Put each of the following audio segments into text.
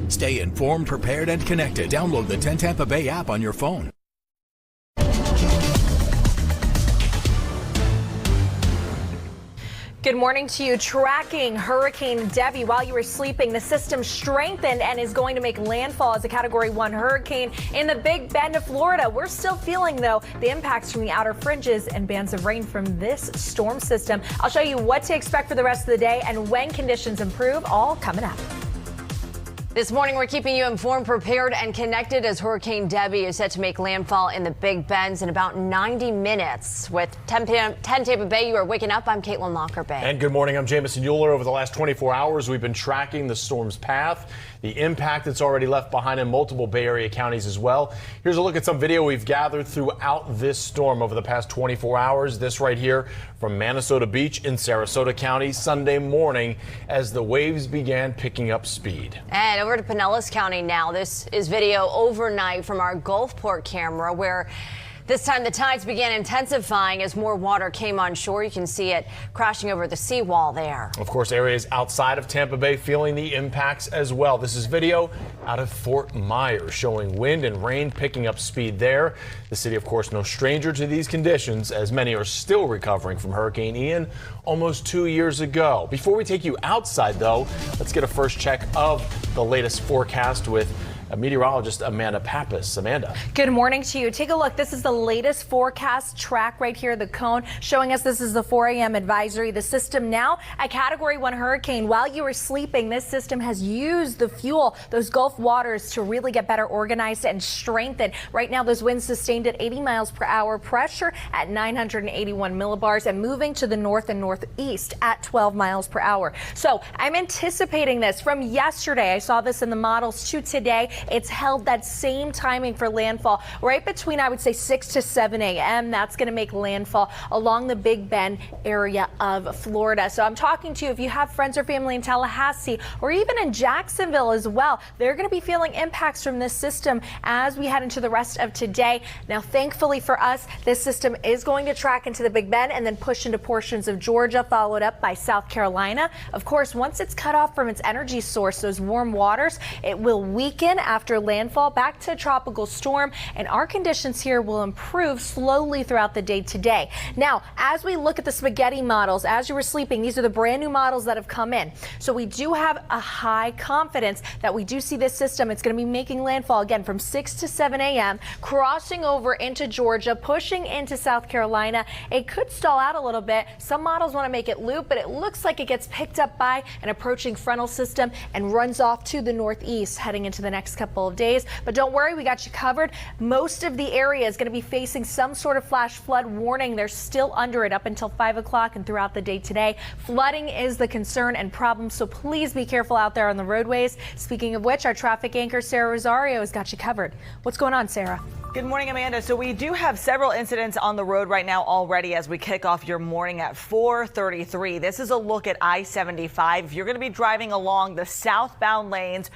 Stay informed, prepared, and connected. Download the 10 Tampa Bay app on your phone. Good morning to you. Tracking Hurricane Debbie while you were sleeping. The system strengthened and is going to make landfall as a Category 1 hurricane in the Big Bend of Florida. We're still feeling, though, the impacts from the outer fringes and bands of rain from this storm system. I'll show you what to expect for the rest of the day and when conditions improve, all coming up. This morning, we're keeping you informed, prepared, and connected as Hurricane Debbie is set to make landfall in the Big Bends in about 90 minutes. With 10 Tampa Bay, you are waking up. I'm Caitlin Lockerbay. And good morning. I'm Jamison Euler. Over the last 24 hours, we've been tracking the storm's path, the impact it's already left behind in multiple Bay Area counties as well. Here's a look at some video we've gathered throughout this storm over the past 24 hours. This right here from Manasota Beach in Sarasota County Sunday morning as the waves began picking up speed. And over to Pinellas County now. This is video overnight from our Gulfport camera where this time the tides began intensifying as more water came on shore. You can see it crashing over the seawall there. Of course, areas outside of Tampa Bay feeling the impacts as well. This is video out of Fort Myers showing wind and rain picking up speed there. The city, of course, no stranger to these conditions as many are still recovering from Hurricane Ian almost 2 years ago. Before we take you outside, though, let's get a first check of the latest forecast with meteorologist Amanda Pappas. Amanda. Good morning to you. Take a look. This is the latest forecast track right here, the cone showing us this is the 4 a.m. advisory. The system now a Category 1 hurricane. While you were sleeping, this system has used the fuel, those Gulf waters, to really get better organized and strengthened. Right now, those winds sustained at 80 miles per hour, pressure at 981 millibars, and moving to the north and northeast at 12 miles per hour. So I'm anticipating this from yesterday. I saw this in the models to today. It's held that same timing for landfall right between, I would say, 6 to 7 a.m. That's going to make landfall along the Big Bend area of Florida. So I'm talking to you if you have friends or family in Tallahassee or even in Jacksonville as well. They're going to be feeling impacts from this system as we head into the rest of today. Now, thankfully for us, this system is going to track into the Big Bend and then push into portions of Georgia, followed up by South Carolina. Of course, once it's cut off from its energy source, those warm waters, it will weaken after landfall back to a tropical storm, and our conditions here will improve slowly throughout the day today. Now, as we look at the spaghetti models, as you were sleeping, these are the brand new models that have come in. So we do have a high confidence that we do see this system. It's going to be making landfall again from 6 to 7 a.m., crossing over into Georgia, pushing into South Carolina. It could stall out a little bit. Some models want to make it loop, but it looks like it gets picked up by an approaching frontal system and runs off to the northeast heading into the next couple of days. But don't worry, we got you covered. Most of the area is going to be facing some sort of flash flood warning. They're still under it up until 5 o'clock and throughout the day today. Flooding is the concern and problem, so please be careful out there on the roadways. Speaking of which, our traffic anchor Sarah Rosario has got you covered. What's going on, Sarah? Good morning, Amanda. So we do have several incidents on the road right now already as we kick off your morning at 4:33. This is a look at I-75. If you're going to be driving along the southbound lanes,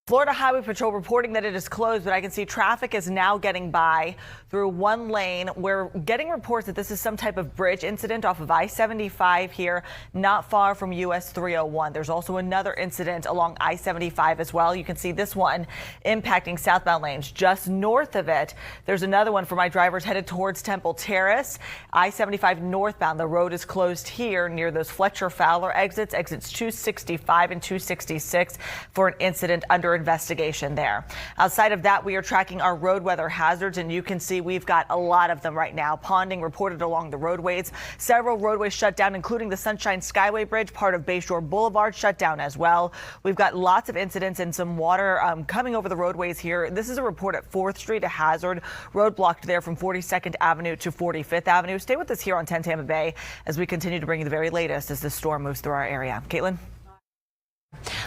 Florida Highway Patrol reporting that it is closed, but I can see traffic is now getting by through one lane. We're getting reports that this is some type of bridge incident off of I-75 here, not far from US 301. There's also another incident along I-75 as well. You can see this one impacting southbound lanes just north of it. There's another one for my drivers headed towards Temple Terrace. I-75 northbound. The road is closed here near those Fletcher Fowler exits 265 and 266 for an incident under investigation there. Outside of that, we are tracking our road weather hazards, and you can see we've got a lot of them right now. Ponding reported along the roadways. Several roadways shut down, including the Sunshine Skyway Bridge. Part of Bayshore Boulevard shut down as well. We've got lots of incidents and some water coming over the roadways here. This is a report at 4th Street, a hazard. Road blocked there from 42nd Avenue to 45th Avenue. Stay with us here on 10 Tampa Bay as we continue to bring you the very latest as this storm moves through our area. Caitlin?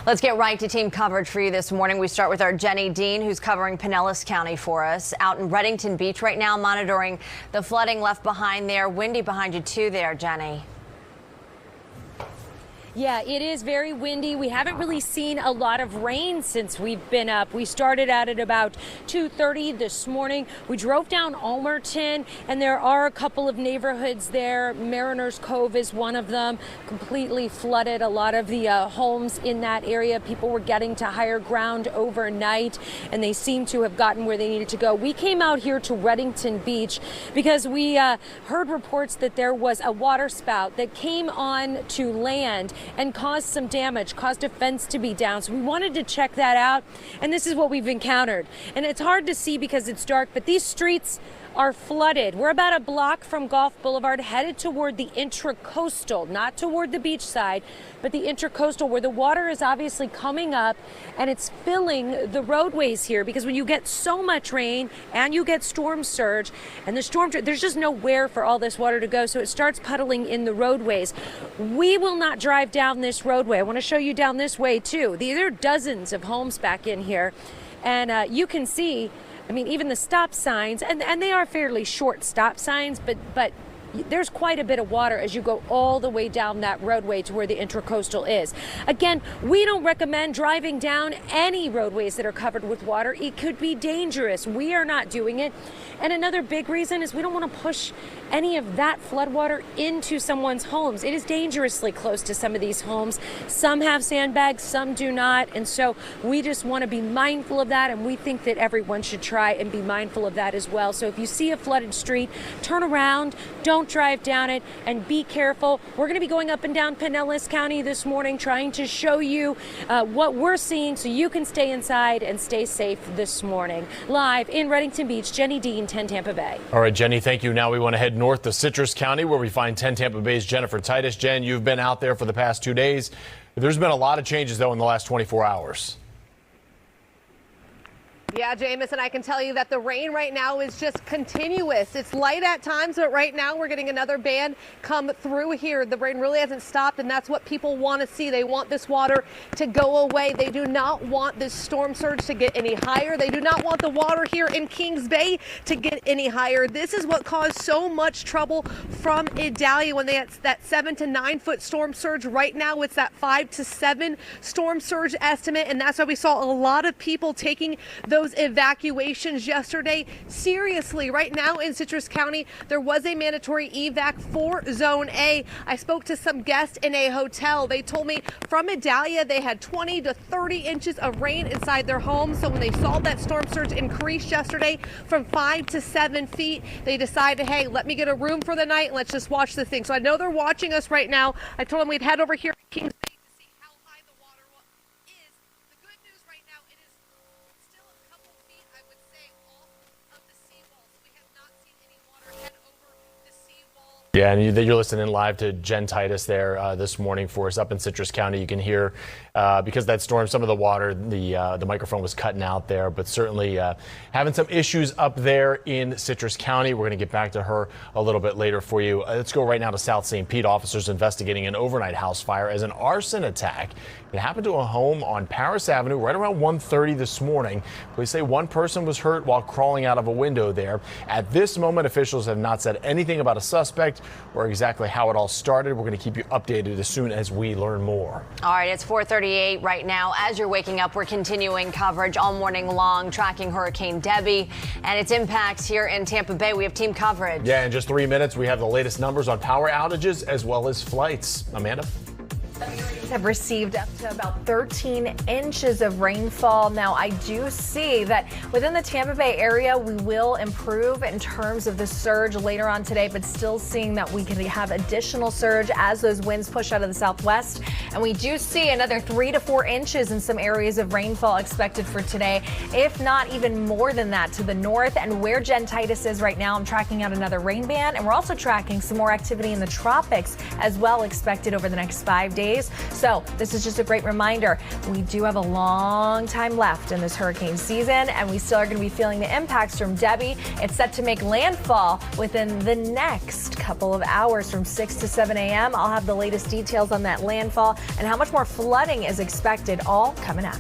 Let's get right to team coverage for you this morning. We start with our Jenny Dean, who's covering Pinellas County for us. Out in Reddington Beach right now, monitoring the flooding left behind there. Windy behind you too there, Jenny. Yeah, it is very windy. We haven't really seen a lot of rain since we've been up. We started out at about 2:30 this morning. We drove down Almerton, and there are a couple of neighborhoods there. Mariners Cove is one of them, completely flooded. A lot of the homes in that area, people were getting to higher ground overnight, and they seem to have gotten where they needed to go. We came out here to Reddington Beach because we heard reports that there was a water spout that came on to land and caused some damage, caused a fence to be down. So we wanted to check that out, and this is what we've encountered. And it's hard to see because it's dark, but these streets are flooded. We're about a block from Gulf Boulevard, headed toward the Intracoastal, not toward the beach side, but the Intracoastal, where the water is obviously coming up and it's filling the roadways here, because when you get so much rain and you get storm surge, and there's just nowhere for all this water to go, so it starts puddling in the roadways. We will not drive down this roadway. I want to show you down this way too. There are dozens of homes back in here, and you can see, I mean, even the stop signs, and they are fairly short stop signs, but there's quite a bit of water as you go all the way down that roadway to where the Intracoastal is. Again, we don't recommend driving down any roadways that are covered with water. It could be dangerous. We are not doing it. And another big reason is we don't want to push any of that floodwater into someone's homes. It is dangerously close to some of these homes. Some have sandbags, some do not. And so we just want to be mindful of that. And we think that everyone should try and be mindful of that as well. So if you see a flooded street, turn around, don't drive down it, and be careful. We're going to be going up and down Pinellas County this morning, trying to show you what we're seeing so you can stay inside and stay safe this morning. Live in Reddington Beach, Jenny Dean, 10 Tampa Bay. All right, Jenny, thank you. Now we want to head north to Citrus County, where we find 10 Tampa Bay's Jennifer Titus. Jen, you've been out there for the past 2 days. There's been a lot of changes, though, in the last 24 hours. Yeah, Jamison, I can tell you that the rain right now is just continuous. It's light at times, but right now we're getting another band come through here. The rain really hasn't stopped, and that's what people want to see. They want this water to go away. They do not want this storm surge to get any higher. They do not want the water here in Kings Bay to get any higher. This is what caused so much trouble from Idalia when they had that 7 to 9 foot storm surge. Right now it's that 5 to 7 storm surge estimate, and that's why we saw a lot of people taking those evacuations yesterday. Seriously, right now in Citrus County, there was a mandatory evac for Zone A. I spoke to some guests in a hotel. They told me from Idalia they had 20 to 30 inches of rain inside their homes. So when they saw that storm surge increase yesterday from 5 to 7 feet, they decided, hey, let me get a room for the night and let's just watch the thing. So I know they're watching us right now. I told them we'd head over here to Kings Bay. Yeah, and you're listening live to Jen Titus there this morning for us up in Citrus County. You can hear, because that storm, some of the water, the microphone was cutting out there, but certainly having some issues up there in Citrus County. We're going to get back to her a little bit later for you. Let's go right now to South St. Pete. Officers investigating an overnight house fire as an arson attack. It happened to a home on Paris Avenue right around 1:30 this morning. Police say one person was hurt while crawling out of a window there. At this moment, officials have not said anything about a suspect or exactly how it all started. We're going to keep you updated as soon as we learn more. All right, it's 4:38 right now. As you're waking up, we're continuing coverage all morning long, tracking Hurricane Debbie and its impacts here in Tampa Bay. We have team coverage. Yeah, in just 3 minutes, we have the latest numbers on power outages as well as flights. Amanda? Have received up to about 13 inches of rainfall. Now, I do see that within the Tampa Bay area, we will improve in terms of the surge later on today, but still seeing that we can have additional surge as those winds push out of the southwest. And we do see another 3 to 4 inches in some areas of rainfall expected for today, if not even more than that to the north. And where Jen Titus is right now, I'm tracking out another rain band, and we're also tracking some more activity in the tropics as well expected over the next 5 days. So this is just a great reminder. We do have a long time left in this hurricane season, and we still are going to be feeling the impacts from Debbie. It's set to make landfall within the next couple of hours from 6 to 7 a.m. I'll have the latest details on that landfall and how much more flooding is expected, all coming up.